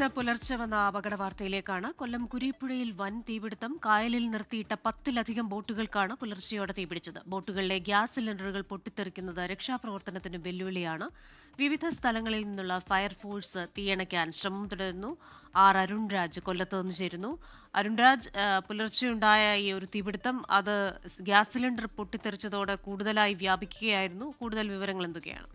ഇന്ന് പുലർച്ചെ വന്ന അപകട വാർത്തയിലേക്കാണ്. കൊല്ലം കുരീപ്പുഴയിൽ വൻ തീപിടുത്തം. കായലിൽ നിർത്തിയിട്ട 10-ലധികം ബോട്ടുകൾക്കാണ് പുലർച്ചെയോടെ തീപിടിച്ചത്. ബോട്ടുകളിലെ ഗ്യാസ് സിലിണ്ടറുകൾ പൊട്ടിത്തെറിക്കുന്നത് രക്ഷാപ്രവർത്തനത്തിന് വെല്ലുവിളിയാണ്. വിവിധ സ്ഥലങ്ങളിൽ നിന്നുള്ള ഫയർഫോഴ്സ് തീയണയ്ക്കാൻ ശ്രമം തുടരുന്നു. അരുൺരാജ് കൊല്ലത്ത് നിന്ന് ചേരുന്നു. അരുൺരാജ്, പുലർച്ചെയുണ്ടായ ഈ ഒരു തീപിടുത്തം അത് ഗ്യാസ് സിലിണ്ടർ പൊട്ടിത്തെറിച്ചതോടെ കൂടുതലായി വ്യാപിക്കുകയായിരുന്നു. കൂടുതൽ വിവരങ്ങൾ എന്തൊക്കെയാണ്?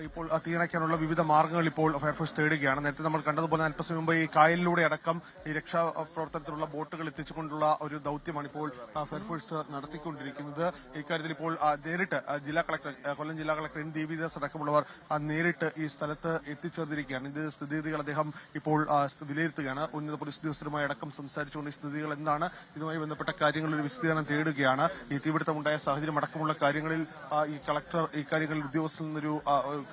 ഇപ്പോൾ തീയണയ്ക്കാനുള്ള വിവിധ മാർഗ്ഗങ്ങൾ ഇപ്പോൾ ഫയർഫോഴ്സ് തേടുകയാണ്. നേരത്തെ നമ്മൾ കണ്ടതുപോലെ അല്പസമയം മുമ്പ് ഈ കായലിലൂടെ അടക്കം ഈ രക്ഷാപ്രവർത്തനത്തിലുള്ള ബോട്ടുകൾ എത്തിച്ചുകൊണ്ടുള്ള ഒരു ദൌത്യമാണ് ഇപ്പോൾ ഫയർഫോഴ്സ് നടത്തിക്കൊണ്ടിരിക്കുന്നത്. ഇക്കാര്യത്തിൽ ഇപ്പോൾ നേരിട്ട് ജില്ലാ കളക്ടർ, കൊല്ലം ജില്ലാ കളക്ടർ എൻ ദേവിദാസ് അടക്കമുള്ളവർ നേരിട്ട് ഈ സ്ഥലത്ത് എത്തിച്ചേർന്നിരിക്കുകയാണ്. ഇത് സ്ഥിതിഗതികൾ അദ്ദേഹം ഇപ്പോൾ വിലയിരുത്തുകയാണ്. ഉന്നത പോലീസ് ഉദ്യോഗസ്ഥരുമായി അടക്കം സംസാരിച്ചുകൊണ്ട് ഈ സ്ഥിതികൾ എന്താണ്, ഇതുമായി ബന്ധപ്പെട്ട കാര്യങ്ങളിൽ ഒരു വിശദീകരണം തേടുകയാണ്. ഈ തീപിടുത്തമുണ്ടായ സാഹചര്യം അടക്കമുള്ള കാര്യങ്ങളിൽ ഈ കളക്ടർ ഇക്കാര്യങ്ങളിൽ ഉദ്യോഗസ്ഥരിൽ നിന്നൊരു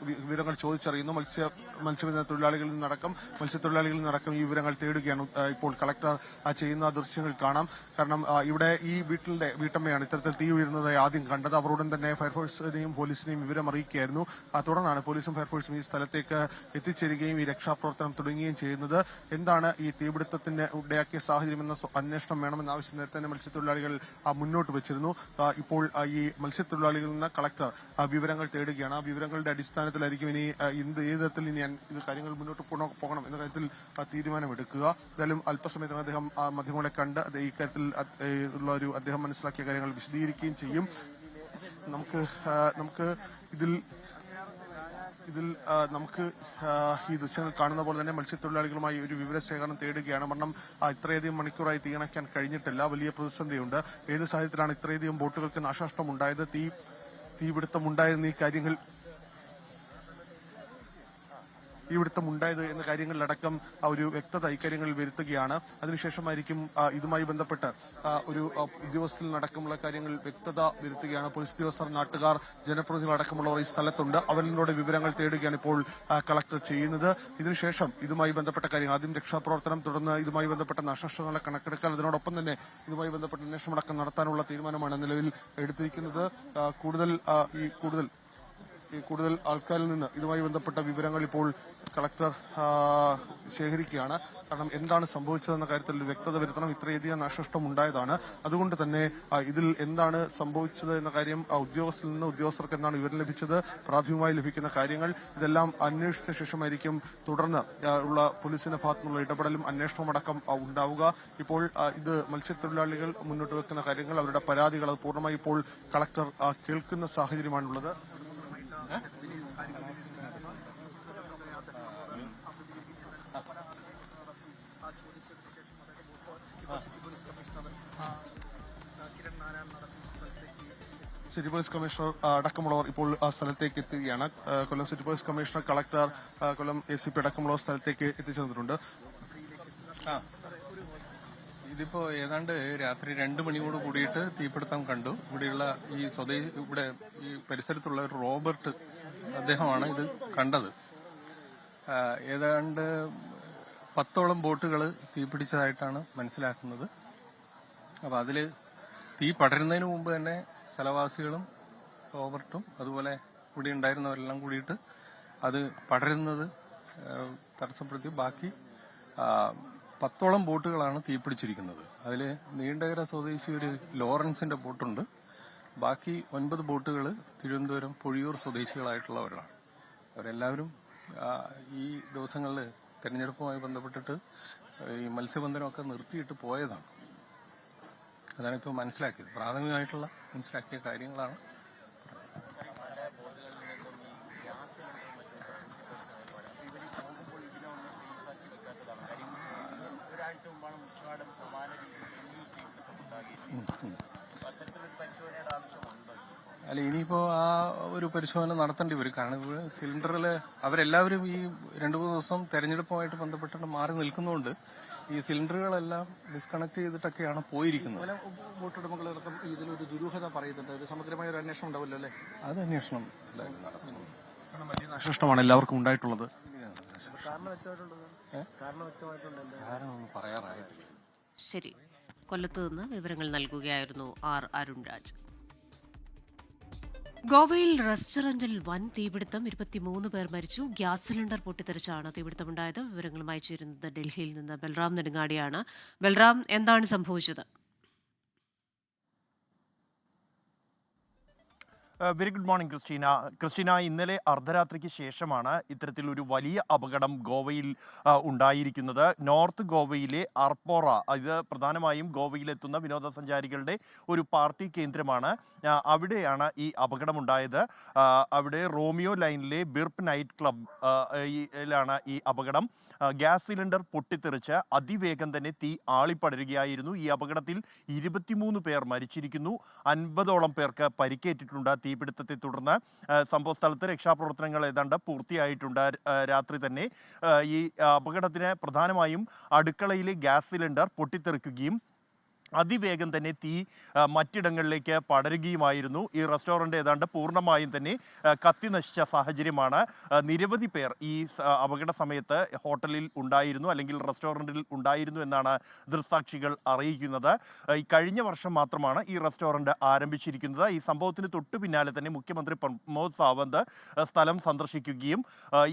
വിവരങ്ങൾ ചോദിച്ചറിയുന്നു. മത്സ്യബന്ധന തൊഴിലാളികളിൽ നിന്നടക്കം ഈ വിവരങ്ങൾ തേടുകയാണ് ഇപ്പോൾ കളക്ടർ ചെയ്യുന്ന ദൃശ്യങ്ങൾ കാണാം. കാരണം ഇവിടെ ഈ വീട്ടമ്മയാണ് ഇത്തരത്തിൽ തീ ഉയരുന്നതായി ആദ്യം കണ്ടത്. അവർ ഉടൻ തന്നെ ഫയർഫോഴ്സിനെയും പോലീസിനെയും വിവരം അറിയിക്കുകയായിരുന്നു. തുടർന്നാണ് പോലീസും ഫയർഫോഴ്സും ഈ സ്ഥലത്തേക്ക് എത്തിച്ചേരുകയും ഈ രക്ഷാപ്രവർത്തനം തുടങ്ങുകയും ചെയ്യുന്നത്. എന്താണ് ഈ തീപിടുത്തത്തിന് ഇടയാക്കിയ സാഹചര്യമെന്ന അന്വേഷണം വേണമെന്ന ആവശ്യം നേരത്തെ തന്നെ മത്സ്യത്തൊഴിലാളികൾ മുന്നോട്ട് വെച്ചിരുന്നു. ഇപ്പോൾ ഈ മത്സ്യത്തൊഴിലാളികളിൽ നിന്ന് കളക്ടർ വിവരങ്ങൾ തേടുകയാണ്. ആ വിവരങ്ങളുടെ അടിസ്ഥാനത്തിലായിരിക്കും ഇനി ഏത് തരത്തിൽ ഇനി ഇത് കാര്യങ്ങൾ മുന്നോട്ട് പോകണം എന്ന കാര്യത്തിൽ തീരുമാനമെടുക്കുക. എന്തായാലും അല്പസമയത്തിന് അദ്ദേഹം മാധ്യമങ്ങളെ കണ്ട് ഇക്കാര്യത്തിൽ ഉള്ള ഒരു അദ്ദേഹം മനസ്സിലാക്കിയ കാര്യങ്ങൾ വിശദീകരിക്കുകയും ചെയ്യും. നമുക്ക് ഈ ദൃശ്യങ്ങൾ കാണുന്ന പോലെ തന്നെ മത്സ്യത്തൊഴിലാളികളുമായി ഒരു വിവരശേഖരണം തേടുകയാണ്. കാരണം ഇത്രയധികം മണിക്കൂറായി തീയണയ്ക്കാൻ കഴിഞ്ഞിട്ടില്ല. വലിയ പ്രതിസന്ധിയുണ്ട്. ഏത് സാഹചര്യത്തിലാണ് ഇത്രയധികം ബോട്ടുകൾക്ക് നാശനഷ്ടം ഉണ്ടായത്, തീപിടുത്തമുണ്ടായെന്ന തീപിടുത്തമുണ്ടായത് എന്ന കാര്യങ്ങളിലടക്കം ഒരു വ്യക്തത ഇക്കാര്യങ്ങളിൽ വരുത്തുകയാണ്. അതിനുശേഷമായിരിക്കും ഇതുമായി ബന്ധപ്പെട്ട് ഒരു ഉദ്യോഗസ്ഥരിൽ അടക്കമുള്ള കാര്യങ്ങൾ വ്യക്തത വരുത്തുകയാണ്. പോലീസ് ഉദ്യോഗസ്ഥർ, നാട്ടുകാർ, ജനപ്രതിനിധികൾ അടക്കമുള്ളവർ ഈ സ്ഥലത്തുണ്ട്. അവരിലൂടെ വിവരങ്ങൾ തേടുകയാണ് ഇപ്പോൾ കളക്ടർ ചെയ്യുന്നത്. ഇതിനുശേഷം ഇതുമായി ബന്ധപ്പെട്ട കാര്യങ്ങൾ, ആദ്യം രക്ഷാപ്രവർത്തനം, തുടർന്ന് ഇതുമായി ബന്ധപ്പെട്ട നാശനഷ്ടങ്ങളെ കണക്കെടുക്കാൻ, അതിനോടൊപ്പം തന്നെ ഇതുമായി ബന്ധപ്പെട്ട അന്വേഷണം അടക്കം നടത്താനുള്ള തീരുമാനമാണ് നിലവിൽ എടുത്തിരിക്കുന്നത്. കൂടുതൽ ആൾക്കാരിൽ നിന്ന് ഇതുമായി ബന്ധപ്പെട്ട വിവരങ്ങൾ ഇപ്പോൾ കളക്ടർ ശേഖരിക്കുകയാണ്. കാരണം എന്താണ് സംഭവിച്ചതെന്ന കാര്യത്തിൽ വ്യക്തത വരുത്തണം. ഇത്രയധികം നാശനഷ്ടം ഉണ്ടായതാണ്. അതുകൊണ്ട് തന്നെ ഇതിൽ എന്താണ് സംഭവിച്ചത് എന്ന കാര്യം ഉദ്യോഗസ്ഥർക്ക് എന്താണ് വിവരം ലഭിച്ചത്, പ്രാഥമികമായി ലഭിക്കുന്ന കാര്യങ്ങൾ, ഇതെല്ലാം അന്വേഷിച്ച ശേഷമായിരിക്കും തുടർന്ന് ഉള്ള പോലീസിന്റെ ഭാഗത്തുനിന്നുള്ള ഇടപെടലും അന്വേഷണവും അടക്കം ഉണ്ടാവുക. ഇപ്പോൾ ഇത് മത്സ്യത്തൊഴിലാളികൾ മുന്നോട്ട് വെക്കുന്ന കാര്യങ്ങൾ, അവരുടെ പരാതികൾ, അത് പൂർണ്ണമായി ഇപ്പോൾ കളക്ടർ കേൾക്കുന്ന സാഹചര്യമാണുള്ളത്. സിറ്റി പോലീസ് കമ്മീഷണർ അടക്കമുള്ളവർ ഇപ്പോൾ സ്ഥലത്തേക്ക് എത്തുകയാണ്. കൊല്ലം സിറ്റി പോലീസ് കമ്മീഷണർ, കളക്ടർ, കൊല്ലം ACP അടക്കമുള്ളവർ സ്ഥലത്തേക്ക് എത്തിച്ചേർന്നിട്ടുണ്ട്. ഇതിപ്പോ ഏതാണ്ട് രാത്രി 2 മണിയോട് കൂടിയിട്ട് തീപിടുത്തം കണ്ടു. ഇവിടെയുള്ള ഇവിടെ ഈ പരിസരത്തുള്ള ഒരു റോബർട്ട്, അദ്ദേഹമാണ് ഇത് കണ്ടത്. ഏതാണ്ട് 10ഓളം ബോട്ടുകൾ തീപിടിച്ചതായിട്ടാണ് മനസ്സിലാക്കുന്നത്. അപ്പൊ അതില് തീ പടരുന്നതിന് മുമ്പ് തന്നെ സ്ഥലവാസികളും റോബർട്ടും അതുപോലെ ഇവിടെ ഉണ്ടായിരുന്നവരെല്ലാം കൂടിയിട്ട് അത് പടരുന്നത് തടസ്സപ്പെടുത്തി. ബാക്കി 10ഓളം ബോട്ടുകളാണ് തീപിടിച്ചിരിക്കുന്നത്. അതിൽ നീണ്ടകര സ്വദേശി ഒരു ലോറൻസിന്റെ ബോട്ടുണ്ട്. ബാക്കി 9 ബോട്ടുകൾ തിരുവനന്തപുരം പൊഴിയൂർ സ്വദേശികളായിട്ടുള്ളവരാണ്. അവരെല്ലാവരും ഈ ദിവസങ്ങളിൽ തെരഞ്ഞെടുപ്പുമായി ബന്ധപ്പെട്ടിട്ട് ഈ മത്സ്യബന്ധനമൊക്കെ നിർത്തിയിട്ട് പോയതാണ്. അതാണ് ഇപ്പോൾ മനസ്സിലാക്കിയത്. പ്രാഥമികമായിട്ടുള്ള മനസ്സിലാക്കിയ കാര്യങ്ങളാണ്. അല്ല, ഇനിയിപ്പോ ആ ഒരു പരിശോധന നടത്തേണ്ടി വരും. കാരണം ഇവിടെ സിലിണ്ടറിൽ അവരെല്ലാവരും ഈ 2-3 ദിവസം തെരഞ്ഞെടുപ്പുമായിട്ട് ബന്ധപ്പെട്ടിട്ട് മാറി നിൽക്കുന്നതുകൊണ്ട് ഈ സിലിണ്ടറുകളെല്ലാം ഡിസ്കണക്ട് ചെയ്തിട്ടൊക്കെയാണ് പോയിരിക്കുന്നത്. ബോട്ടുടമകളടക്കം ഇതിലൊരു ദുരൂഹത പറയുന്നുണ്ട്. സമഗ്രമായ ഒരു അന്വേഷണം ഉണ്ടാവില്ല അല്ലേ? അത് അന്വേഷണം വലിയ നാശനഷ്ടമാണ് എല്ലാവർക്കും ഉണ്ടായിട്ടുള്ളത്. കാരണമൊന്നും പറയാറായിട്ടില്ല. ശരി, കൊല്ലത്ത് നിന്ന് വിവരങ്ങൾ നൽകുകയായിരുന്നു അരുൺരാജ്. ഗോവയിൽ റെസ്റ്റോറന്റിൽ വൻ തീപിടുത്തം 23 പേർ മരിച്ചു. ഗ്യാസ് സിലിണ്ടർ പൊട്ടിത്തെറിച്ചാണ് തീപിടുത്തമുണ്ടായത്. വിവരങ്ങളുമായി ചേരുന്നത് ഡൽഹിയിൽ നിന്ന് ബൽറാം നെടുങ്ങാടിയാണ്. ബൽറാം, എന്താണ് സംഭവിച്ചത്? Very good morning Christina. ഇന്നലെ അർദ്ധരാത്രിക്ക് ശേഷമാണ് ഇത്തരത്തിലൊരു വലിയ അപകടം ഗോവയിൽ ഉണ്ടായിരിക്കുന്നത്. നോർത്ത് ഗോവയിലെ അർപ്പോറ, ഇത് പ്രധാനമായും ഗോവയിലെത്തുന്ന വിനോദസഞ്ചാരികളുടെ ഒരു പാർട്ടി കേന്ദ്രമാണ്. അവിടെയാണ് ഈ അപകടമുണ്ടായത്. അവിടെ റോമിയോ ലൈനിലെ ബിർപ്പ് നൈറ്റ് ക്ലബ് ലാണ് ഈ അപകടം. ഗ്യാസ് സിലിണ്ടർ പൊട്ടിത്തെറിച്ച് അതിവേഗം തന്നെ തീ ആളിപ്പടരുകയായിരുന്നു. ഈ അപകടത്തിൽ 23 പേർ മരിച്ചിരിക്കുന്നു. 50ഓളം പേർക്ക് പരിക്കേറ്റിട്ടുണ്ട്. തീപിടുത്തത്തെ തുടർന്ന് സംഭവ സ്ഥലത്ത് രക്ഷാപ്രവർത്തനങ്ങൾ ഏതാണ്ട് പൂർത്തിയായിട്ടുണ്ട്. രാത്രി തന്നെ ഈ അപകടത്തിന് പ്രധാനമായും അടുക്കളയിലെ ഗ്യാസ് സിലിണ്ടർ പൊട്ടിത്തെറിക്കുകയും അതിവേഗം തന്നെ തീ മറ്റിടങ്ങളിലേക്ക് പടരുകയുമായിരുന്നു. ഈ റെസ്റ്റോറൻറ്റ് ഏതാണ്ട് പൂർണ്ണമായും തന്നെ കത്തി നശിച്ച സാഹചര്യമാണ്. നിരവധി പേർ ഈ അപകട സമയത്ത് ഹോട്ടലിൽ ഉണ്ടായിരുന്നു, അല്ലെങ്കിൽ റെസ്റ്റോറൻറ്റിൽ ഉണ്ടായിരുന്നു എന്നാണ് ദൃക്സാക്ഷികൾ അറിയിക്കുന്നത്. ഈ കഴിഞ്ഞ വർഷം മാത്രമാണ് ഈ റെസ്റ്റോറൻറ്റ് ആരംഭിച്ചിരിക്കുന്നത്. ഈ സംഭവത്തിന് തൊട്ടു പിന്നാലെ തന്നെ മുഖ്യമന്ത്രി പ്രമോദ് സാവന്ത് സ്ഥലം സന്ദർശിക്കുകയും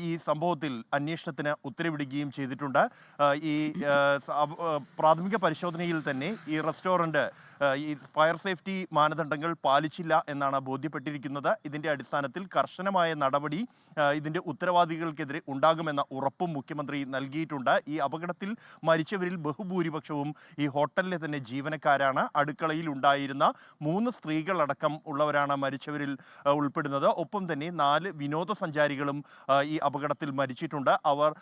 ഈ സംഭവത്തിൽ അന്വേഷണത്തിന് ഉത്തരവിടുകയും ചെയ്തിട്ടുണ്ട്. ഈ പ്രാഥമിക പരിശോധനയിൽ തന്നെ ഈ റെസ്റ്റോറൻറ്റ് ഈ ഫയർ സേഫ്റ്റി മാനദണ്ഡങ്ങൾ പാലിച്ചില്ല എന്നാണ് ബോധ്യപ്പെട്ടിരിക്കുന്നത്. ഇതിൻ്റെ അടിസ്ഥാനത്തിൽ കർശനമായ നടപടി ഇതിൻ്റെ ഉത്തരവാദികൾക്കെതിരെ ഉണ്ടാകുമെന്ന ഉറപ്പും മുഖ്യമന്ത്രി നൽകിയിട്ടുണ്ട്. ഈ അപകടത്തിൽ മരിച്ചവരിൽ ബഹുഭൂരിപക്ഷവും ഈ ഹോട്ടലിലെ തന്നെ ജീവനക്കാരാണ്. അടുക്കളയിൽ ഉണ്ടായിരുന്ന 3 സ്ത്രീകളടക്കം ഉള്ളവരാണ് മരിച്ചവരിൽ ഉൾപ്പെടുന്നത്. ഒപ്പം തന്നെ 4 വിനോദസഞ്ചാരികളും ഈ അപകടത്തിൽ മരിച്ചിട്ടുണ്ട്. അവർ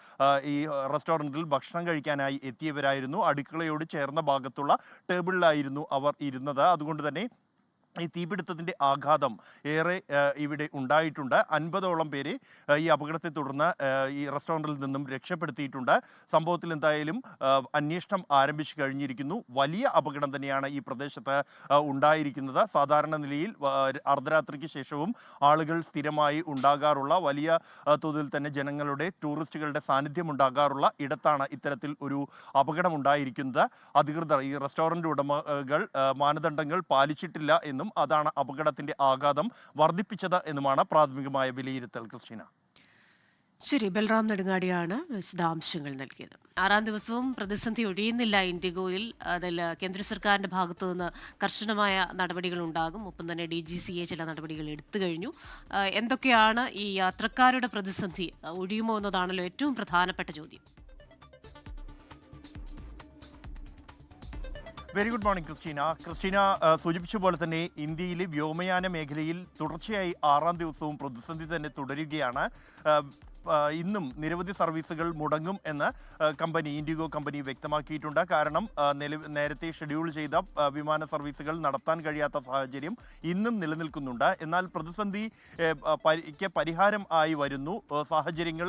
ഈ റെസ്റ്റോറൻറ്റിൽ ഭക്ഷണം കഴിക്കാനായി എത്തിയവരായിരുന്നു. അടുക്കളയോട് ചേർന്ന ഭാഗത്തുള്ള ടേബിളിലായിരുന്നു അവർ ഇരുന്നത്. അതുകൊണ്ട് തന്നെ ഈ തീപിടുത്തത്തിൻ്റെ ആഘാതം ഏറെ ഇവിടെ ഉണ്ടായിട്ടുണ്ട്. 50ഓളം പേരെ ഈ അപകടത്തെ തുടർന്ന് ഈ റെസ്റ്റോറൻറ്റിൽ നിന്നും രക്ഷപ്പെടുത്തിയിട്ടുണ്ട്. സംഭവത്തിൽ എന്തായാലും അന്വേഷണം ആരംഭിച്ചു കഴിഞ്ഞിരിക്കുന്നു. വലിയ അപകടം തന്നെയാണ് ഈ പ്രദേശത്ത് ഉണ്ടായിരിക്കുന്നത്. സാധാരണ നിലയിൽ അർദ്ധരാത്രിക്ക് ശേഷവും ആളുകൾ സ്ഥിരമായി ഉണ്ടാകാറുള്ള, വലിയ തോതിൽ തന്നെ ജനങ്ങളുടെ, ടൂറിസ്റ്റുകളുടെ സാന്നിധ്യം ഉണ്ടാകാറുള്ള ഇടത്താണ് ഇത്തരത്തിൽ ഒരു അപകടം ഉണ്ടായിരിക്കുന്നത്. അധികൃതർ, ഈ റെസ്റ്റോറൻറ്റ് ഉടമകൾ മാനദണ്ഡങ്ങൾ പാലിച്ചിട്ടില്ല എന്നും അതാണ് അപകടത്തിന്റെ ആഘാതം വർദ്ധിപ്പിച്ചത് എന്നുമാണ് പ്രാഥമികമായ വിലയിരുത്തൽ. ക്രിസ്റ്റീന, ശരി, ബൽറാം നെടുങ്ങാടിയാണ് വിശദാംശങ്ങൾ നൽകിയത്. 6ാം ദിവസവും പ്രതിസന്ധി ഒഴിയുന്നില്ല ഇൻഡിഗോയിൽ. അതിൽ കേന്ദ്ര സർക്കാരിന്റെ ഭാഗത്തു നിന്ന് കർശനമായ നടപടികൾ ഉണ്ടാകും. ഒപ്പം തന്നെ DGCA ചില നടപടികൾ എടുത്തു കഴിഞ്ഞു. എന്തൊക്കെയാണ് ഈ യാത്രക്കാരുടെ പ്രതിസന്ധി ഒഴിയുമോ എന്നതാണല്ലോ ഏറ്റവും പ്രധാനപ്പെട്ട ചോദ്യം. Very good morning Christina. സൂചിപ്പിച്ച പോലെ തന്നെ ഇന്ത്യയിലെ വ്യോമയാന മേഖലയിൽ തുടർച്ചയായി 6ാം ദിവസവും പ്രതിസന്ധി തന്നെ തുടരുകയാണ്. ഇന്നും നിരവധി സർവീസുകൾ മുടങ്ങും എന്ന് ഇൻഡിഗോ കമ്പനി വ്യക്തമാക്കിയിട്ടുണ്ട്. കാരണം നേരത്തെ ഷെഡ്യൂൾ ചെയ്ത വിമാന സർവീസുകൾ നടത്താൻ കഴിയാത്ത സാഹചര്യം ഇന്നും നിലനിൽക്കുന്നുണ്ട്. എന്നാൽ പ്രതിസന്ധിക്ക് പരിഹാരം ആയി വരുന്നു. സാഹചര്യങ്ങൾ,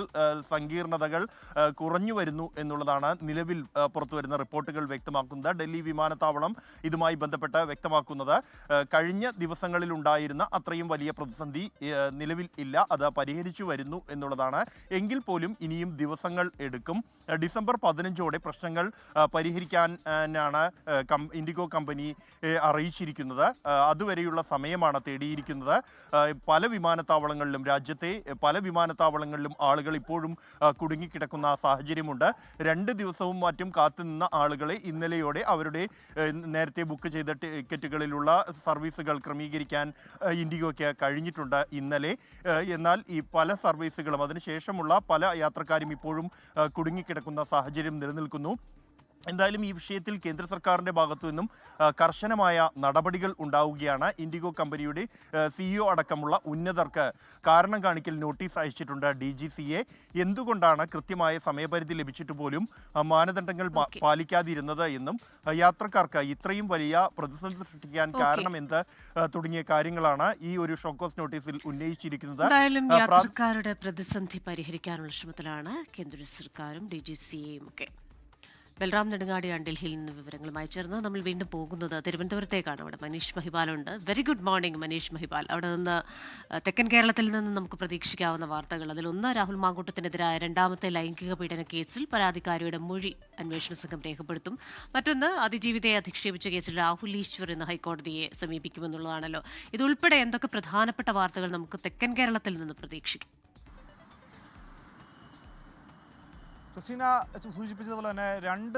സങ്കീർണതകൾ കുറഞ്ഞു വരുന്നു എന്നുള്ളതാണ് നിലവിൽ പുറത്തുവരുന്ന റിപ്പോർട്ടുകൾ വ്യക്തമാക്കുന്നത്. ഡൽഹി വിമാനത്താവളം ഇതുമായി ബന്ധപ്പെട്ട് വ്യക്തമാക്കുന്നത് കഴിഞ്ഞ ദിവസങ്ങളിൽ ഉണ്ടായിരുന്ന അത്രയും വലിയ പ്രതിസന്ധി നിലവിൽ ഇല്ല, അത് പരിഹരിച്ചു വരുന്നു എന്നുള്ളതാണ്. എങ്കിൽ പോലും ഇനിയും ദിവസങ്ങൾ എടുക്കും. ഡിസംബർ 15ഓടെ പ്രശ്നങ്ങൾ പരിഹരിക്കാനാണ് ഇൻഡിഗോ കമ്പനി അറിയിച്ചിരിക്കുന്നത്. അതുവരെയുള്ള സമയമാണ് തേടിയിരിക്കുന്നത്. പല വിമാനത്താവളങ്ങളിലും, രാജ്യത്തെ പല വിമാനത്താവളങ്ങളിലും ആളുകൾ ഇപ്പോഴും കുടുങ്ങിക്കിടക്കുന്ന സാഹചര്യമുണ്ട്. 2 ദിവസവും മറ്റും കാത്തുനിന്ന ആളുകളെ ഇന്നലെയോടെ അവരുടെ നേരത്തെ ബുക്ക് ചെയ്ത ടിക്കറ്റുകളിലുള്ള സർവീസുകൾ ക്രമീകരിക്കാൻ ഇൻഡിഗോയ്ക്ക് കഴിഞ്ഞിട്ടുണ്ട് ഇന്നലെ. എന്നാൽ ഈ പല സർവീസുകളും, അതിനുശേഷമുള്ള പല യാത്രക്കാരും ഇപ്പോഴും കുടുങ്ങിക്കിടക്കുന്ന സാഹചര്യം നിലനിൽക്കുന്നു. എന്തായാലും ഈ വിഷയത്തിൽ കേന്ദ്ര സർക്കാരിൻ്റെ ഭാഗത്തു നിന്നും കർശനമായ നടപടികൾ ഉണ്ടാവുകയാണ്. ഇൻഡിഗോ കമ്പനിയുടെ CEO അടക്കമുള്ള ഉന്നതർക്ക് കാരണം കാണിക്കൽ നോട്ടീസ് അയച്ചിട്ടുണ്ട് DGCA. എന്തുകൊണ്ടാണ് കൃത്യമായ സമയപരിധി ലഭിച്ചിട്ട് പോലും മാനദണ്ഡങ്ങൾ പാലിക്കാതിരുന്നത് എന്നും, യാത്രക്കാർക്ക് ഇത്രയും വലിയ പ്രതിസന്ധി സൃഷ്ടിക്കാൻ കാരണം എന്ത് തുടങ്ങിയ കാര്യങ്ങളാണ് ഈ ഒരു ഷോക്കോസ് നോട്ടീസിൽ ഉന്നയിച്ചിരിക്കുന്നത്. എന്തായാലും യാത്രക്കാരുടെ പ്രതിസന്ധി പരിഹരിക്കാനുള്ള ശ്രമത്തിലാണ് കേന്ദ്ര സർക്കാരും DGCAയും ഒക്കെ. ബൽറാം നെടുങ്ങാടിയാണ് ഡൽഹിയിൽ നിന്ന് വിവരങ്ങളുമായി ചേർന്നത്. നമ്മൾ വീണ്ടും പോകുന്നത് തിരുവനന്തപുരത്തേക്കാണ്. അവിടെ മനീഷ് മഹിപാലുണ്ട്. Very good morning Manish Mahipal. അവിടെ നിന്ന് തെക്കൻ കേരളത്തിൽ നിന്ന് നമുക്ക് പ്രതീക്ഷിക്കാവുന്ന വാർത്തകൾ. അതിലൊന്ന്, രാഹുൽ മാങ്കൂട്ടത്തിനെതിരായ രണ്ടാമത്തെ ലൈംഗിക പീഡന കേസിൽ പരാതിക്കാരിയുടെ മൊഴി അന്വേഷണ സംഘം രേഖപ്പെടുത്തും. മറ്റൊന്ന്, അതിജീവിതയെ അധിക്ഷേപിച്ച കേസിൽ രാഹുൽ ഈശ്വർ ഇന്ന് ഹൈക്കോടതിയെ സമീപിക്കുമെന്നുള്ളതാണല്ലോ. ഇതുൾപ്പെടെ എന്തൊക്കെ പ്രധാനപ്പെട്ട വാർത്തകൾ നമുക്ക് തെക്കൻ കേരളത്തിൽ നിന്ന് പ്രതീക്ഷിക്കും? ക്രിസ്റ്റീന സൂചിപ്പിച്ചതുപോലെ തന്നെ രണ്ട്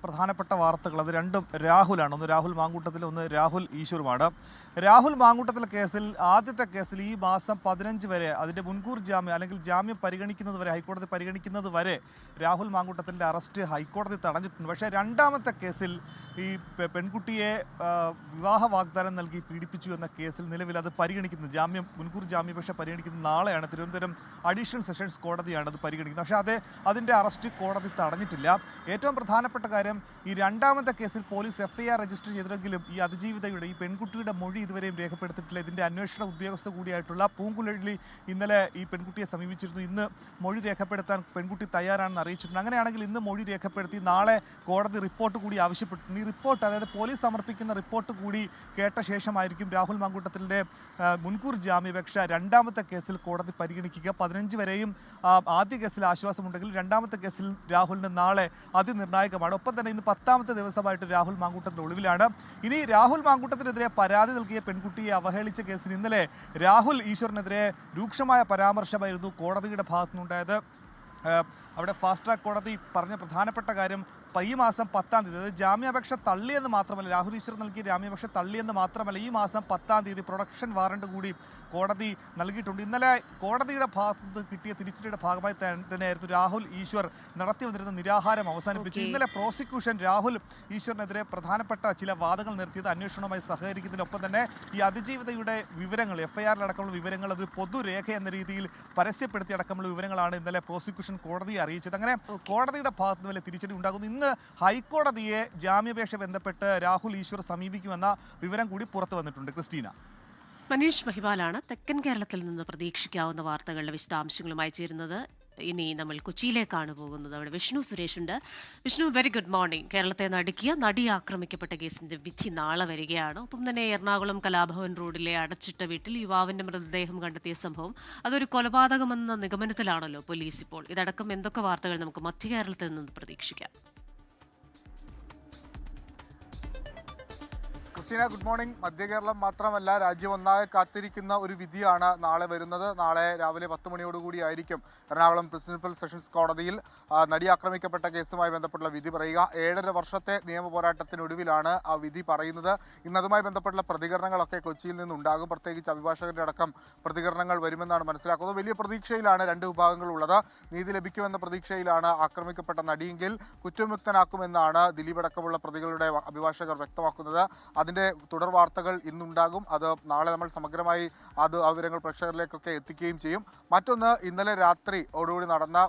പ്രധാനപ്പെട്ട വാർത്തകൾ, അത് രണ്ടും രാഹുലാണ്. ഒന്ന് രാഹുൽ മാങ്കൂട്ടത്തിൽ, ഒന്ന് രാഹുൽ ഈശ്വറുമാണ്. രാഹുൽ മാങ്കൂട്ടത്തിലെ കേസിൽ, ആദ്യത്തെ കേസിൽ ഈ മാസം 15 വരെ അതിൻ്റെ മുൻകൂർ ജാമ്യം അല്ലെങ്കിൽ ജാമ്യം പരിഗണിക്കുന്നത് വരെ, ഹൈക്കോടതി പരിഗണിക്കുന്നത് വരെ രാഹുൽ മാങ്കൂട്ടത്തിൻ്റെ അറസ്റ്റ് ഹൈക്കോടതി തടഞ്ഞിട്ടുണ്ട്. പക്ഷേ രണ്ടാമത്തെ കേസിൽ ഈ പെൺകുട്ടിയെ വിവാഹ വാഗ്ദാനം നൽകി പീഡിപ്പിച്ചു എന്ന കേസിൽ നിലവിൽ അത് പരിഗണിക്കുന്നത്, മുൻകൂർ ജാമ്യാപേക്ഷ പരിഗണിക്കുന്നത് നാളെയാണ്. തിരുവനന്തപുരം അഡീഷണൽ സെഷൻസ് കോടതിയാണ് അത് പരിഗണിക്കുന്നത്. പക്ഷേ അതിൻ്റെ അറസ്റ്റ് കോടതി തടഞ്ഞിട്ടില്ല. ഏറ്റവും പ്രധാനപ്പെട്ട കാര്യം, ഈ രണ്ടാമത്തെ കേസിൽ പോലീസ് FIR രജിസ്റ്റർ ചെയ്തില്ലെങ്കിലും ഈ അതിജീവിതയുടെ, ഈ പെൺകുട്ടിയുടെ മൊഴി ഇതുവരെയും രേഖപ്പെടുത്തിയിട്ടില്ല. ഇതിൻ്റെ അന്വേഷണ ഉദ്യോഗസ്ഥ കൂടിയായിട്ടുള്ള പൂങ്കുഴലി ഇന്നലെ ഈ പെൺകുട്ടിയെ സമീപിച്ചിരുന്നു. ഇന്ന് മൊഴി രേഖപ്പെടുത്താൻ പെൺകുട്ടി തയ്യാറാണെന്ന് അറിയിച്ചിട്ടുണ്ട്. അങ്ങനെയാണെങ്കിൽ ഇന്ന് മൊഴി രേഖപ്പെടുത്തി നാളെ കോടതി റിപ്പോർട്ട് കൂടി ആവശ്യപ്പെട്ടിട്ടുണ്ട്. ഈ റിപ്പോർട്ട്, അതായത് പോലീസ് സമർപ്പിക്കുന്ന റിപ്പോർട്ട് കൂടി കേട്ട ശേഷമായിരിക്കും രാഹുൽ മാങ്കൂട്ടത്തിൻ്റെ മുൻകൂർ ജാമ്യാപേക്ഷ രണ്ടാമത്തെ കേസിൽ കോടതി പരിഗണിക്കുക. 15 വരെയും ആദ്യ കേസിൽ ആശ്വാസമുണ്ടെങ്കിൽ രണ്ടാമത്തെ കേസിൽ രാഹുലിന് നാളെ അതിനിർണായകമാണ്. ഒപ്പം തന്നെ ഇന്ന് 10ാമത്തെ ദിവസമായിട്ട് രാഹുൽ മാങ്കൂട്ടത്തിൽ ഒളിവിലാണ്. ഇനി രാഹുൽ മാങ്കൂട്ടത്തിനെതിരെ പരാതി നൽകിയ പെൺകുട്ടിയെ അവഹേളിച്ച കേസിൽ ഇന്നലെ രാഹുൽ ഈശ്വറിനെതിരെ രൂക്ഷമായ പരാമർശമായിരുന്നു കോടതിയുടെ ഭാഗത്തുനിന്നുണ്ടായത്. അവിടെ ഫാസ്റ്റ് ട്രാക്ക് കോടതി പറഞ്ഞ പ്രധാനപ്പെട്ട കാര്യം, ഈ മാസം 10-ാം തീയതി, അതായത് ജാമ്യാപേക്ഷ തള്ളിയെന്ന് മാത്രമല്ല, രാഹുൽ ഈശ്വർ നൽകിയ ജാമ്യാപേക്ഷ തള്ളിയെന്ന് മാത്രമല്ല, ഈ മാസം 10-ാം തീയതി പ്രൊഡക്ഷൻ വാറണ്ട് കൂടി കോടതി നൽകിയിട്ടുണ്ട്. ഇന്നലെ കോടതിയുടെ ഭാഗത്ത് കിട്ടിയ തിരിച്ചടിയുടെ ഭാഗമായി തന്നെയായിരുന്നു രാഹുൽ ഈശ്വർ നടത്തി വന്നിരുന്ന നിരാഹാരം അവസാനിപ്പിച്ചു. ഇന്നലെ പ്രോസിക്യൂഷൻ രാഹുൽ ഈശ്വറിനെതിരെ പ്രധാനപ്പെട്ട ചില വാദങ്ങൾ നിർത്തിയത് അന്വേഷണവുമായി സഹകരിക്കുന്നതിനൊപ്പം തന്നെ ഈ അതിജീവിതയുടെ വിവരങ്ങൾ, FIR അടക്കമുള്ള വിവരങ്ങൾ അത് പൊതുരേഖ എന്ന രീതിയിൽ പരസ്യപ്പെടുത്തി അടക്കമുള്ള വിവരങ്ങളാണ് ഇന്നലെ പ്രോസിക്യൂഷൻ കോടതിയെ അറിയിച്ചത്. അങ്ങനെ കോടതിയുടെ ഭാഗത്ത് നിന്ന് വലിയ തിരിച്ചടി ഉണ്ടാകുന്നു. ഇന്ന് ഹൈക്കോടതിയെ ജാമ്യാപേക്ഷ ബന്ധപ്പെട്ട് രാഹുൽ ഈശ്വർ സമീപിക്കുമെന്ന വിവരം കൂടി പുറത്തു വന്നിട്ടുണ്ട്. ക്രിസ്റ്റീന. മനീഷ് മഹിപാലാണ് തെക്കൻ കേരളത്തിൽ നിന്ന് പ്രതീക്ഷിക്കാവുന്ന വാർത്തകളുടെ വിശദാംശങ്ങളുമായി ചേരുന്നത്. ഇനി നമ്മൾ കൊച്ചിയിലേക്കാണ് പോകുന്നത്. അവിടെ വിഷ്ണു സുരേഷ് ഉണ്ട്. Vishnu, very good morning. കേരളത്തെ നടുക്കിയ നടി ആക്രമിക്കപ്പെട്ട കേസിന്റെ വിധി നാളെ വരികയാണ്. ഒപ്പം തന്നെ എറണാകുളം കലാഭവൻ റോഡിലെ അടച്ചിട്ട വീട്ടിൽ യുവാവിന്റെ മൃതദേഹം കണ്ടെത്തിയ സംഭവം, അതൊരു കൊലപാതകമെന്ന നിഗമനത്തിലാണല്ലോ പോലീസ് ഇപ്പോൾ. ഇതടക്കം എന്തൊക്കെ വാർത്തകൾ നമുക്ക് മധ്യ കേരളത്തിൽ നിന്ന് പ്രതീക്ഷിക്കാം? Christina, good morning. മധ്യ കേരളം മാത്രമല്ല, രാജ്യം ഒന്നാകെ കാത്തിരിക്കുന്ന ഒരു വിധിയാണ് നാളെ വരുന്നത്. നാളെ രാവിലെ 10 മണിയോടുകൂടി ആയിരിക്കും എറണാകുളം പ്രിൻസിപ്പൽ സെഷൻസ് കോടതിയിൽ നടി ആക്രമിക്കപ്പെട്ട കേസുമായി ബന്ധപ്പെട്ടുള്ള വിധി പറയുക. 7.5 വർഷത്തെ നിയമ പോരാട്ടത്തിനൊടുവിലാണ് ആ വിധി പറയുന്നത്. ഇന്ന് അതുമായി ബന്ധപ്പെട്ടുള്ള പ്രതികരണങ്ങളൊക്കെ കൊച്ചിയിൽ നിന്നുണ്ടാകും. പ്രത്യേകിച്ച് അഭിഭാഷകരുടെ അടക്കം പ്രതികരണങ്ങൾ വരുമെന്നാണ് മനസ്സിലാക്കുന്നത്. വലിയ പ്രതീക്ഷയിലാണ് രണ്ട് വിഭാഗങ്ങളുള്ളത്. നീതി ലഭിക്കുമെന്ന പ്രതീക്ഷയിലാണ് ആക്രമിക്കപ്പെട്ട നടിയെങ്കിൽ കുറ്റമുക്തനാക്കുമെന്നാണ് ദിലീപ് അടക്കമുള്ള പ്രതികളുടെ അഭിഭാഷകർ വ്യക്തമാക്കുന്നത്. അതിൻ്റെ തുടർ വാർത്തകൾ ഇന്നുണ്ടാകും. അത് നാളെ നമ്മൾ സമഗ്രമായി ആ വിവരങ്ങൾ പ്രേക്ഷകരിലേക്കൊക്കെ എത്തിക്കുകയും ചെയ്യും. മറ്റൊന്ന്, ഇന്നലെ രാത്രിയോടുകൂടി നടന്ന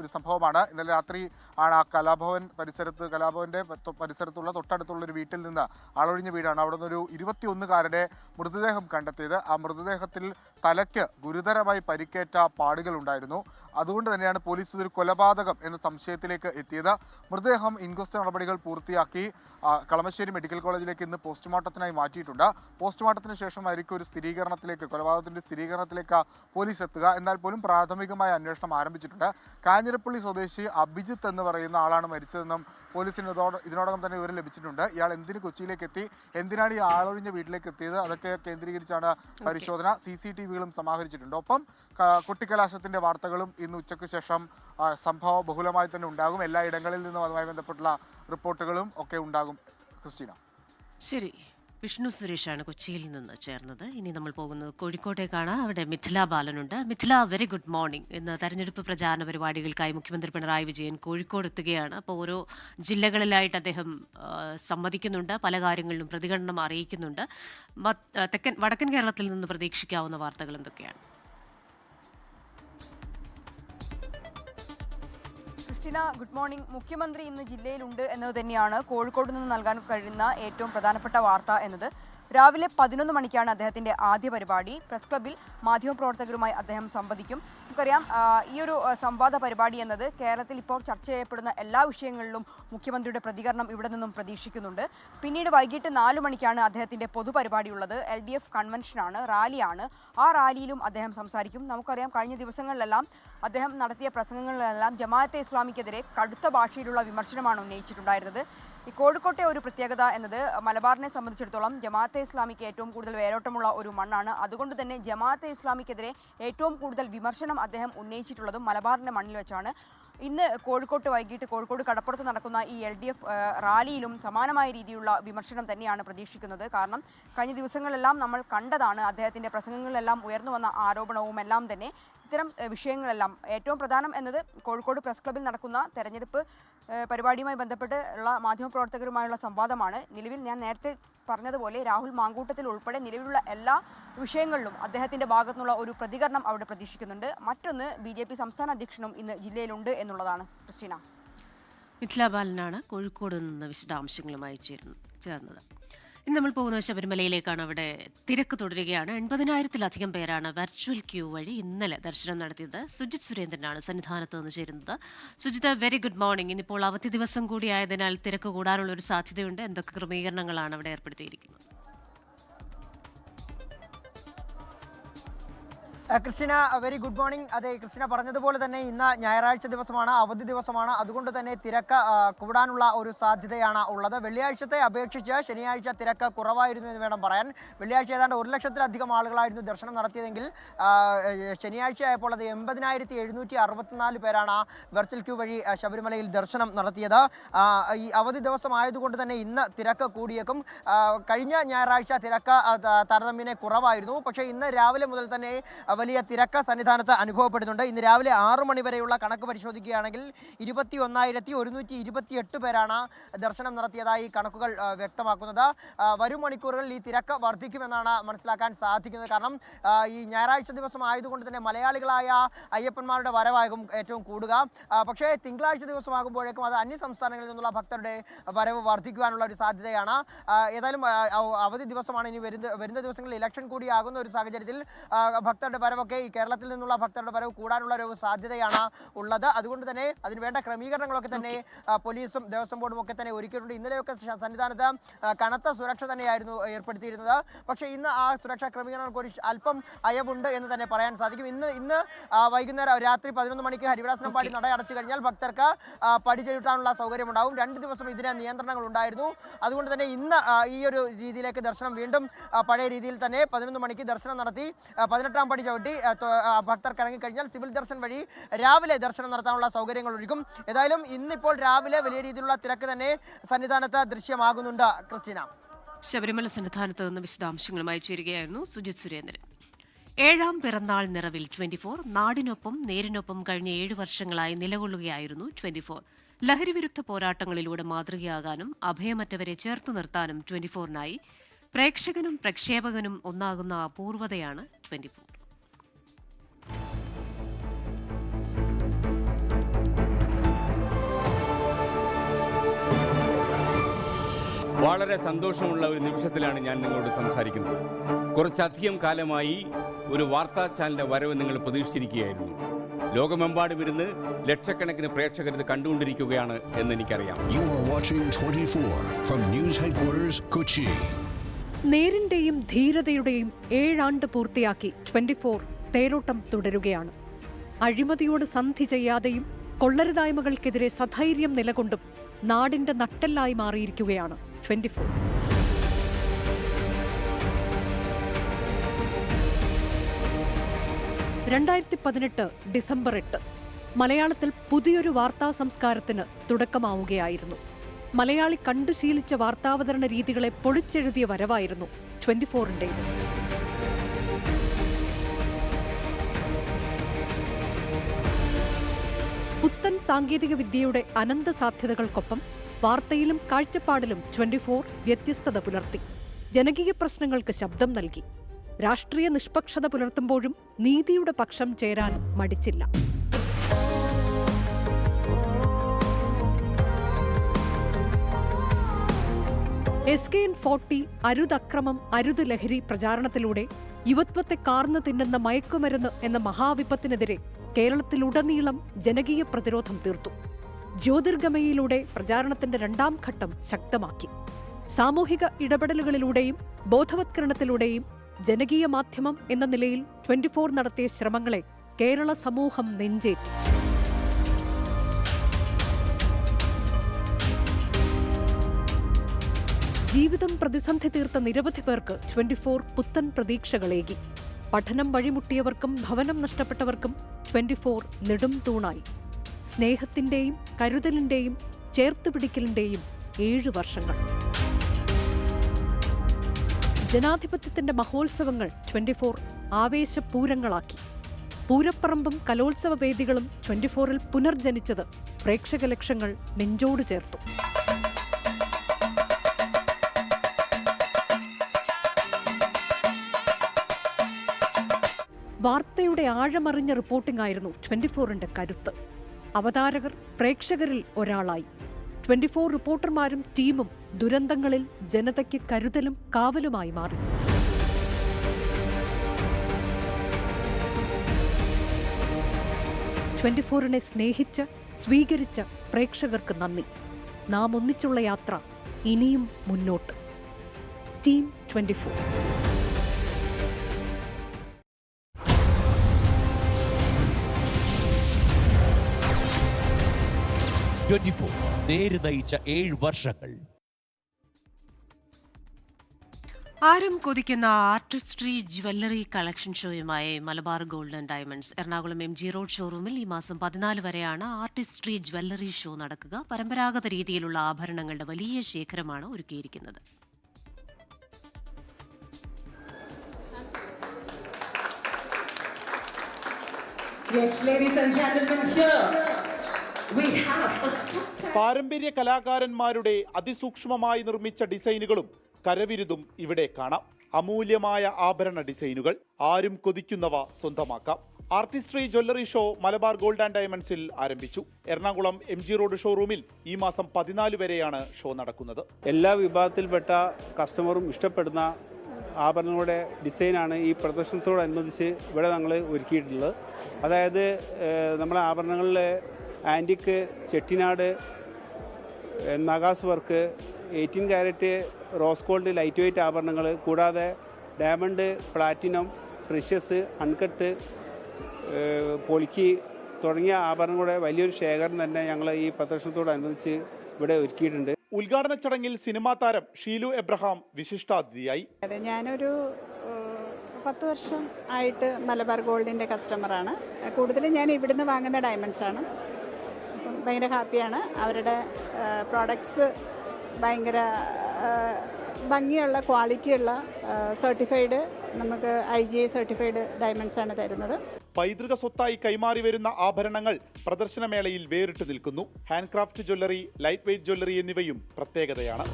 ഒരു സംഭവമാണ്. ഇന്നലെ രാത്രി ആണ് ആ കലാഭവന്റെ പരിസരത്തുള്ള തൊട്ടടുത്തുള്ള ഒരു വീട്ടിൽ നിന്ന്, ആളൊഴിഞ്ഞ വീടാണ്, അവിടെ നിന്നൊരു 21-കാരന്റെ മൃതദേഹം കണ്ടെത്തിയത്. ആ മൃതദേഹത്തിൽ തലയ്ക്ക് ഗുരുതരമായി പരിക്കേറ്റ പാടുകൾ ഉണ്ടായിരുന്നു. അതുകൊണ്ട് തന്നെയാണ് പോലീസ് ഇതൊരു കൊലപാതകം എന്ന സംശയത്തിലേക്ക് എത്തിയത്. മൃതദേഹം ഇൻക്വസ്റ്റ് നടപടികൾ പൂർത്തിയാക്കി കളമശ്ശേരി മെഡിക്കൽ കോളേജിലേക്ക് ഇന്ന് പോസ്റ്റ്മോർട്ടത്തിനായി മാറ്റിയിട്ടുണ്ട്. പോസ്റ്റ്മോർട്ടത്തിന് ശേഷമായിരിക്കും ഒരു കൊലപാതകത്തിന്റെ സ്ഥിരീകരണത്തിലേക്ക് പോലീസ് എത്തുക. എന്നാൽ പോലും പ്രാഥമികമായ അന്വേഷണം ആരംഭിച്ചിട്ടുണ്ട്. കാഞ്ഞിരപ്പള്ളി സ്വദേശി അഭിജിത്ത് എന്ന് പറയുന്ന ആളാണ് മരിച്ചതെന്നും പോലീസിന് ഇതിനോടകം തന്നെ വിവരം ലഭിച്ചിട്ടുണ്ട്. ഇയാൾ എന്തിന് കൊച്ചിയിലേക്ക് എത്തി, എന്തിനാണ് ഈ ആളൊഴിഞ്ഞ വീട്ടിലേക്ക് എത്തിയത്, അതൊക്കെ കേന്ദ്രീകരിച്ചാണ് പരിശോധന. CCTVകളും സമാഹരിച്ചിട്ടുണ്ട്. ഒപ്പം കൊട്ടിക്കലാശത്തിന്റെ വാർത്തകളും ഇന്ന് ഉച്ചയ്ക്ക് ശേഷം സംഭവം ബഹുലമായി തന്നെ ഉണ്ടാകും. എല്ലാ ഇടങ്ങളിൽ നിന്നും അതുമായി ബന്ധപ്പെട്ടുള്ള റിപ്പോർട്ടുകളും ഒക്കെ ഉണ്ടാകും. ക്രിസ്റ്റീന. ശരി, വിഷ്ണു സുരേഷാണ് കൊച്ചിയിൽ നിന്ന് ചേർന്നത്. ഇനി നമ്മൾ പോകുന്നത് കോഴിക്കോട്ടേക്കാണ്. അവിടെ മിഥില ബാലനുണ്ട്. Mithila, very good morning. ഇന്ന് തെരഞ്ഞെടുപ്പ് പ്രചാരണ പരിപാടികൾക്കായി മുഖ്യമന്ത്രി പിണറായി വിജയൻ കോഴിക്കോട് എത്തുകയാണ്. അപ്പോൾ ഓരോ ജില്ലകളിലായിട്ട് അദ്ദേഹം സംവദിക്കുന്നുണ്ട്, പല കാര്യങ്ങളിലും പ്രതികരണം അറിയിക്കുന്നുണ്ട്. വടക്കൻ കേരളത്തിൽ നിന്ന് പ്രതീക്ഷിക്കാവുന്ന വാർത്തകൾ എന്തൊക്കെയാണ്? Christina, good morning. മുഖ്യമന്ത്രി ഇന്ന് ജില്ലയിലുണ്ട് എന്നത് തന്നെയാണ് കോഴിക്കോട് നിന്ന് നൽകാൻ കഴിയുന്ന ഏറ്റവും പ്രധാനപ്പെട്ട വാർത്ത എന്നത്. രാവിലെ 11 മണിക്കാണ് അദ്ദേഹത്തിൻ്റെ ആദ്യ പരിപാടി. പ്രസ് ക്ലബ്ബിൽ മാധ്യമപ്രവർത്തകരുമായി അദ്ദേഹം സംവദിക്കും. നമുക്കറിയാം, ഈ ഒരു സംവാദ പരിപാടി എന്നത് കേരളത്തിൽ ഇപ്പോൾ ചർച്ച ചെയ്യപ്പെടുന്ന എല്ലാ വിഷയങ്ങളിലും മുഖ്യമന്ത്രിയുടെ പ്രതികരണം ഇവിടെ നിന്നും പ്രതീക്ഷിക്കുന്നുണ്ട്. പിന്നീട് വൈകിട്ട് 4 മണിക്കാണ് അദ്ദേഹത്തിൻ്റെ പൊതുപരിപാടിയുള്ളത്. LDF കൺവെൻഷനാണ്, റാലിയാണ്. ആ റാലിയിലും അദ്ദേഹം സംസാരിക്കും. നമുക്കറിയാം, കഴിഞ്ഞ ദിവസങ്ങളിലെല്ലാം അദ്ദേഹം നടത്തിയ പ്രസംഗങ്ങളിലെല്ലാം ജമാഅത്തെ ഇസ്ലാമിക്കെതിരെ കടുത്ത ഭാഷയിലുള്ള വിമർശനമാണ് ഉന്നയിച്ചിട്ടുണ്ടായിരുന്നത്. ഈ കോഴിക്കോട്ടെ ഒരു പ്രത്യേകത എന്നത് മലബാറിനെ സംബന്ധിച്ചിടത്തോളം ജമാഅത്തെ ഇസ്ലാമിക്ക് ഏറ്റവും കൂടുതൽ വേരോട്ടമുള്ള ഒരു മണ്ണാണ്. അതുകൊണ്ട് തന്നെ ജമാഅത്തെ ഇസ്ലാമിക്കെതിരെ ഏറ്റവും കൂടുതൽ വിമർശനം അദ്ദേഹം ഉന്നയിച്ചിട്ടുള്ളതും മലബാറിൻ്റെ മണ്ണിൽ വെച്ചാണ്. ഇന്ന് വൈകിട്ട് കോഴിക്കോട് കടപ്പുറത്ത് നടക്കുന്ന ഈ LDF റാലിയിലും സമാനമായ രീതിയിലുള്ള വിമർശനം തന്നെയാണ് പ്രതീക്ഷിക്കുന്നത്. കാരണം കഴിഞ്ഞ ദിവസങ്ങളെല്ലാം നമ്മൾ കണ്ടതാണ്, അദ്ദേഹത്തിൻ്റെ പ്രസംഗങ്ങളിലെല്ലാം ഉയർന്നു വന്ന ആരോപണവും എല്ലാം തന്നെ ഇത്തരം വിഷയങ്ങളെല്ലാം. ഏറ്റവും പ്രധാനം എന്നത് കോഴിക്കോട് പ്രസ് ക്ലബ്ബിൽ നടക്കുന്ന തെരഞ്ഞെടുപ്പ് പരിപാടിയുമായി ബന്ധപ്പെട്ട് ഉള്ള മാധ്യമപ്രവർത്തകരുമായുള്ള സംവാദമാണ്. നിലവിൽ ഞാൻ നേരത്തെ പറഞ്ഞതുപോലെ രാഹുൽ മാങ്കൂട്ടത്തിൽ ഉൾപ്പെടെ നിലവിലുള്ള എല്ലാ വിഷയങ്ങളിലും അദ്ദേഹത്തിൻ്റെ ഭാഗത്തുനിന്നുള്ള ഒരു പ്രതികരണം അവിടെ പ്രതീക്ഷിക്കുന്നുണ്ട്. മറ്റൊന്ന്, BJP സംസ്ഥാന അധ്യക്ഷനും ഇന്ന് ജില്ലയിലുണ്ട് എന്നുള്ളതാണ്. ക്രിസ്റ്റീന. മിഥില ബാലനാണ് കോഴിക്കോട് നിന്ന് വിശദാംശങ്ങളുമായി ചേർന്നത്. ഇന്ന് നമ്മൾ പോകുന്ന ശബരിമലയിലേക്കാണ്. അവിടെ തിരക്ക് തുടരുകയാണ്. 80,000-ലധികം പേരാണ് വെർച്വൽ ക്യൂ വഴി ഇന്നലെ ദർശനം നടത്തിയത്. സുജിത് സുരേന്ദ്രനാണ് സന്നിധാനത്ത് നിന്ന് ചേരുന്നത്. Sujith, very good morning. ഇന്നിപ്പോൾ അവധി ദിവസം കൂടിയായതിനാൽ തിരക്ക് കൂടാനുള്ള ഒരു സാധ്യതയുണ്ട്. എന്തൊക്കെ ക്രമീകരണങ്ങളാണ് അവിടെ ഏർപ്പെടുത്തിയിരിക്കുന്നത്? Christina, very good morning. അതെ, ക്രിസ്റ്റീന പറഞ്ഞതുപോലെ തന്നെ ഇന്ന് ഞായറാഴ്ച ദിവസമാണ്, അവധി ദിവസമാണ്. അതുകൊണ്ട് തന്നെ തിരക്ക് കൂടാനുള്ള ഒരു സാധ്യതയാണ് ഉള്ളത്. വെള്ളിയാഴ്ചത്തെ അപേക്ഷിച്ച് ശനിയാഴ്ച തിരക്ക് കുറവായിരുന്നു എന്ന് വേണം പറയാൻ. വെള്ളിയാഴ്ച ഏതാണ്ട് 1,00,000-ലധികം ആളുകളായിരുന്നു ദർശനം നടത്തിയതെങ്കിൽ ശനിയാഴ്ച ആയപ്പോൾ അത് 80,764 പേരാണ് വെർച്വൽ ക്യൂ വഴി ശബരിമലയിൽ ദർശനം നടത്തിയത്. ഈ അവധി ദിവസമായതുകൊണ്ട് തന്നെ ഇന്ന് തിരക്ക് കൂടിയേക്കും. കഴിഞ്ഞ ഞായറാഴ്ച തിരക്ക് താരതമ്യേന കുറവായിരുന്നു. പക്ഷേ ഇന്ന് രാവിലെ മുതൽ തന്നെ വലിയ തിരക്ക് സന്നിധാനത്ത് അനുഭവപ്പെടുന്നുണ്ട്. ഇന്ന് രാവിലെ 6 മണി വരെയുള്ള കണക്ക് പരിശോധിക്കുകയാണെങ്കിൽ 21,128 പേരാണ് ദർശനം നടത്തിയതായി കണക്കുകൾ വ്യക്തമാക്കുന്നത്. വരും മണിക്കൂറുകളിൽ ഈ തിരക്ക് വർദ്ധിക്കുമെന്നാണ് മനസ്സിലാക്കാൻ സാധിക്കുന്നത്. കാരണം ഈ ഞായറാഴ്ച ദിവസം ആയതുകൊണ്ട് തന്നെ മലയാളികളായ അയ്യപ്പന്മാരുടെ വരവാകും ഏറ്റവും കൂടുക. പക്ഷേ തിങ്കളാഴ്ച ദിവസമാകുമ്പോഴേക്കും അത് അന്യ സംസ്ഥാനങ്ങളിൽ നിന്നുള്ള ഭക്തരുടെ വരവ് വർദ്ധിക്കുവാനുള്ള ഒരു സാധ്യതയാണ്. ഏതായാലും അവധി ദിവസമാണ്. ഇനി വരുന്ന ദിവസങ്ങളിൽ ഇലക്ഷൻ കൂടിയാകുന്ന ഒരു സാഹചര്യത്തിൽ ഭക്തരുടെ വരവൊക്കെ ഈ കേരളത്തിൽ നിന്നുള്ള ഭക്തരുടെ വരവ് കൂടാനുള്ള ഒരു സാധ്യതയാണ് ഉള്ളത്. അതുകൊണ്ട് തന്നെ അതിനുവേണ്ട ക്രമീകരണങ്ങളൊക്കെ തന്നെ പോലീസും ദേവസ്വം ബോർഡും ഒക്കെ തന്നെ ഒരുക്കിയിട്ടുണ്ട്. ഇന്നലെയൊക്കെ സന്നിധാനത്ത് കനത്ത സുരക്ഷ തന്നെയായിരുന്നു ഏർപ്പെടുത്തിയിരുന്നത്. പക്ഷേ ഇന്ന് ആ സുരക്ഷാ ക്രമീകരണങ്ങൾക്ക് ഒരു അല്പം അയവുണ്ട് എന്ന് തന്നെ പറയാൻ സാധിക്കും. ഇന്ന് വൈകുന്നേരം രാത്രി 11 മണിക്ക് ഹരിവരാസനം പാടി നട അടച്ചു കഴിഞ്ഞാൽ ഭക്തർക്ക് പടി ചവിട്ടാനുള്ള സൗകര്യമുണ്ടാവും. 2 ദിവസം ഇതിന് നിയന്ത്രണങ്ങൾ ഉണ്ടായിരുന്നു. അതുകൊണ്ട് തന്നെ ഇന്ന് ഈ ഒരു രീതിയിലേക്ക് ദർശനം വീണ്ടും പഴയ രീതിയിൽ തന്നെ 11 മണിക്ക് ദർശനം നടത്തി 18ാം പടി ചവിട്ടി ഭക്തർക്ക് ഇറങ്ങിക്കഴിഞ്ഞാൽ സിവിൽ ദർശൻ വഴി രാവിലെ ദർശനം നടത്താനുള്ള സൗകര്യങ്ങൾ ഒരുക്കും. ഏതായാലും ഇന്നിപ്പോൾ രാവിലെ വലിയ രീതിയിലുള്ള തിരക്ക് തന്നെ സന്നിധാനത്ത് ദൃശ്യമാകുന്നുണ്ട്. ക്രിസ്റ്റീന. ശബരിമല സന്നിധാനത്ത് നിന്ന് വിശദാംശങ്ങളുമായി ചേരുകയായിരുന്നു സുജിത് സുരേന്ദ്രൻ. 7ാം പിറന്നാൾ നിറവിൽ 24 നാടിനൊപ്പം നേരിനൊപ്പം കഴിഞ്ഞ 7 വർഷങ്ങളായി നിലകൊള്ളുകയായിരുന്നു 24. ലഹരിവിരുദ്ധ പോരാട്ടങ്ങളിലൂടെ മാതൃകയാകാനും അഭയമറ്റവരെ ചേർത്ത് നിർത്താനും 24-നായി. പ്രേക്ഷകനും പ്രക്ഷേപകനും ഒന്നാകുന്ന അപൂർവതയാണ് 24. വളരെ സന്തോഷമുള്ള ഒരു നിമിഷത്തിലാണ് ഞാൻ നിങ്ങളോട് സംസാരിക്കുന്നത്. കുറച്ചധികം കാലമായി ഒരു വാർത്താ ചാനലിന്റെ വരവ് നിങ്ങൾ പ്രതീക്ഷിച്ചിരിക്കുകയായിരുന്നു. ലോകമെമ്പാടും ഇരുന്ന് ലക്ഷക്കണക്കിന് പ്രേക്ഷകർ ഇത് കണ്ടുകൊണ്ടിരിക്കുകയാണ് എന്ന് എനിക്കറിയാം. നേരിന്റെയും ധീരതയുടെയും 7 ആണ്ട് പൂർത്തിയാക്കി 24 തേരോട്ടം തുടരുകയാണ്. അഴിമതിയോട് സന്ധി ചെയ്യാതെയും കൊള്ളരുതായ്മകൾക്കെതിരെ സധൈര്യം നിലകൊണ്ടും നാടിന്റെ നട്ടെല്ലായി മാറിയിരിക്കുകയാണ് 24. ഡിസംബർ 8 മലയാളത്തിൽ പുതിയൊരു വാർത്താ സംസ്കാരത്തിന് തുടക്കമാവുകയായിരുന്നു. മലയാളി കണ്ടുശീലിച്ച വാർത്താവതരണ രീതികളെ പൊളിച്ചെഴുതിയ വരവായിരുന്നു 24-ന്റേത്. പുത്തൻ സാങ്കേതിക വിദ്യയുടെ അനന്ത സാധ്യതകൾക്കൊപ്പം വാർത്തയിലും കാഴ്ചപ്പാടിലും 24 വ്യത്യസ്തത പുലർത്തി. ജനകീയ പ്രശ്നങ്ങൾക്ക് ശബ്ദം നൽകി. രാഷ്ട്രീയ നിഷ്പക്ഷത പുലർത്തുമ്പോഴും നീതിയുടെ പക്ഷം ചേരാൻ മടിച്ചില്ല. SKN40 അരുതക്രമം അരുത് ലഹരി പ്രചാരണത്തിലൂടെ യുവത്വത്തെ കാർന്നു തിന്നുന്ന മയക്കുമരുന്ന് എന്ന മഹാവിപത്തിനെതിരെ കേരളത്തിലുടനീളം ജനകീയ പ്രതിരോധം തീർത്തു. ജ്യോതിർഗമയിലൂടെ പ്രചാരണത്തിന്റെ 2ാം ഘട്ടം ശക്തമാക്കി. സാമൂഹിക ഇടപെടലുകളിലൂടെയും ബോധവത്കരണത്തിലൂടെയും ജനകീയ മാധ്യമം എന്ന നിലയിൽ 24 നടത്തിയ ശ്രമങ്ങളെ കേരള സമൂഹം നെഞ്ചേറ്റി. ജീവിതം പ്രതിസന്ധി തീർത്ത നിരവധി പേർക്ക് 24 പുത്തൻ പ്രതീക്ഷകളേകി. പഠനം വഴിമുട്ടിയവർക്കും ഭവനം നഷ്ടപ്പെട്ടവർക്കും 24 നെടും തൂണായി. സ്നേഹത്തിന്റെയും കരുതലിന്റെയും ചേർത്തുപിടിക്കലിന്റെയും 7 വർഷങ്ങൾ. ജനാധിപത്യത്തിന്റെ മഹോത്സവങ്ങൾ 24 ആവേശപൂരങ്ങളാക്കി. പൂരപ്പറമ്പും കലോത്സവ വേദികളും 24-ൽ പുനർജനിച്ചത് പ്രേക്ഷക ലക്ഷങ്ങൾ നെഞ്ചോട് ചേർത്തു. വാർത്തയുടെ ആഴമറിഞ്ഞ റിപ്പോർട്ടിംഗ് ആയിരുന്നു 24-ന്റെ കരുത്ത്. അവതാരകർ പ്രേക്ഷകരിൽ ഒരാളായി. 24 റിപ്പോർട്ടർമാരും ടീമും ദുരന്തങ്ങളിൽ ജനതയ്ക്ക് കരുതലും കാവലുമായി മാറി. നെ സ്നേഹിച്ച് സ്വീകരിച്ച പ്രേക്ഷകർക്ക് നന്ദി. നാം ഒന്നിച്ചുള്ള യാത്ര ഇനിയും മുന്നോട്ട്. ടീം 24. നേര് നയിച്ച 7 വർഷങ്ങൾ. ആരും കൊതിക്കുന്ന ആർട്ടിസ്ട്രി ജ്വല്ലറി കളക്ഷൻ ഷോയുമായി Malabar gold and diamonds. Ernakulam MG road ഷോറൂമിൽ ഈ മാസം 14 വരെയാണ് ആർട്ടിസ്ട്രി ജ്വല്ലറി ഷോ നടക്കുക. പരമ്പരാഗത രീതിയിലുള്ള ആഭരണങ്ങളുടെ വലിയ ശേഖരമാണ് ഒരുക്കിയിരിക്കുന്നത്. പാരമ്പര്യ കലാകാരന്മാരുടെ അതിസൂക്ഷ്മമായി നിർമ്മിച്ച ഡിസൈനുകളും കരവിരുതും ഇവിടെ കാണാം. അമൂല്യമായ ആഭരണ ഡിസൈനുകൾ, ആരും കൊതിക്കുന്നവ സ്വന്തമാക്കാം. Artistry jewellery show Malabar gold and ഡയമണ്ട്സിൽ ആരംഭിച്ചു. എറണാകുളം MG റോഡ് ഷോറൂമിൽ ഈ മാസം 14 വരെയാണ് ഷോ നടക്കുന്നത്. എല്ലാ വിഭാഗത്തിൽപ്പെട്ട കസ്റ്റമറും ഇഷ്ടപ്പെടുന്ന ആഭരണങ്ങളുടെ ഡിസൈനാണ് ഈ പ്രദർശനത്തോടനുബന്ധിച്ച് ഇവിടെ ഞങ്ങൾ ഒരുക്കിയിട്ടുള്ളത്. അതായത് നമ്മളെ ആഭരണങ്ങളിൽ antique, Chettinad, Nagas work, 18 carat rose gold light weight ആഭരണങ്ങൾ, കൂടാതെ diamond, platinum, precious, uncut, Polki തുടങ്ങിയ ആഭരണങ്ങളുടെ വലിയൊരു ശേഖരം തന്നെ ഞങ്ങൾ ഈ പ്രദർശനത്തോടനുബന്ധിച്ച് ഇവിടെ ഒരുക്കിയിട്ടുണ്ട്. ഉദ്ഘാടന ചടങ്ങിൽ സിനിമാ താരം ഷീലു എബ്രഹാം വിശിഷ്ടാതിഥിയായി. അതെ, ഞാനൊരു 10 വർഷം ആയിട്ട് മലബാർ ഗോൾഡിൻ്റെ കസ്റ്റമറാണ്. കൂടുതലും ഞാൻ ഇവിടുന്ന് വാങ്ങുന്ന ഡയമണ്ട്സ് ആണ്. അപ്പം ഭയങ്കര ഹാപ്പിയാണ്. അവരുടെ പ്രോഡക്ട്സ് ഭയങ്കര ഭംഗിയുള്ള ക്വാളിറ്റിയുള്ള സർട്ടിഫൈഡ്, നമുക്ക് IGI സർട്ടിഫൈഡ് ഡയമണ്ട്സ് ആണ് തരുന്നത്. പൈതൃക സ്വത്തായി കൈമാറി വരുന്ന ആഭരണങ്ങൾ പ്രദർശനമേളയിൽ വേറിട്ട് നിൽക്കുന്നു. Hand craft jewellery, light weight jewellery എന്നിവയും പ്രത്യേകതയാണ്.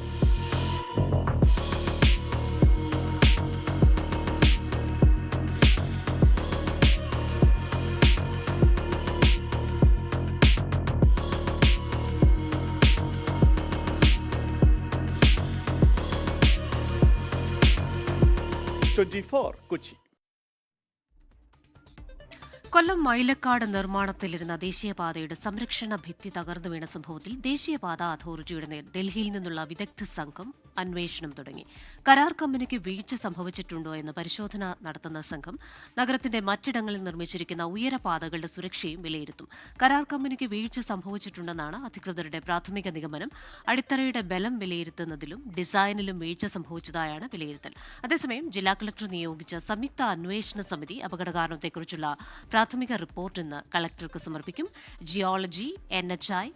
കൊച്ചി. കൊല്ലം മൈലക്കാട് നിർമ്മാണത്തിലിരുന്ന ദേശീയപാതയുടെ സംരക്ഷണ ഭിത്തി തകർന്നു വീണ സംഭവത്തിൽ ദേശീയപാത അതോറിറ്റിയുടെ ഡൽഹിയിൽ നിന്നുള്ള വിദഗ്ധ സംഘം അന്വേഷണം തുടങ്ങി. കരാർ കമ്പനിക്ക് വീഴ്ച സംഭവിച്ചിട്ടുണ്ടോ എന്ന് പരിശോധന നടത്തുന്ന സംഘം നഗരത്തിന്റെ മറ്റിടങ്ങളിൽ നിർമ്മിച്ചിരിക്കുന്ന ഉയരപാതകളുടെ സുരക്ഷയും വിലയിരുത്തും. കരാർ കമ്പനിക്ക് വീഴ്ച സംഭവിച്ചിട്ടുണ്ടെന്നാണ് അധികൃതരുടെ പ്രാഥമിക നിഗമനം. അടിത്തറയുടെ ബലം വിലയിരുത്തുന്നതിലും ഡിസൈനിലും വീഴ്ച സംഭവിച്ചതായാണ് വിലയിരുത്തൽ. അതേസമയം ജില്ലാ കളക്ടർ നിയോഗിച്ച സംയുക്ത അന്വേഷണ സമിതി അപകടകാരണത്തെക്കുറിച്ചുള്ള പ്രാഥമിക റിപ്പോർട്ട് ഇന്ന് കളക്ടർക്ക് സമർപ്പിക്കും. Geology, NHI,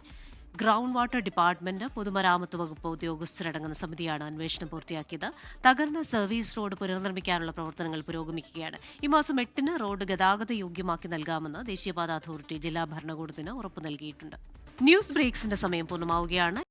ground water department, പൊതുമരാമത്ത് വകുപ്പ് ഉദ്യോഗസ്ഥരടങ്ങുന്ന സമിതിയാണ് അന്വേഷണം പൂർത്തിയാക്കിയത്. തകർന്ന സർവീസ് റോഡ് പുനർനിർമ്മിക്കാനുള്ള പ്രവർത്തനങ്ങൾ പുരോഗമിക്കുകയാണ്. ഈ മാസം 8-ന് റോഡ് ഗതാഗത യോഗ്യമാക്കി നൽകാമെന്ന് ദേശീയപാത അതോറിറ്റി ജില്ലാ ഭരണകൂടത്തിന് ഉറപ്പു നൽകിയിട്ടുണ്ട്. ന്യൂസ് ബ്രേക്സിന്റെ സമയം പൂർണ്ണമാവുകയാണ്.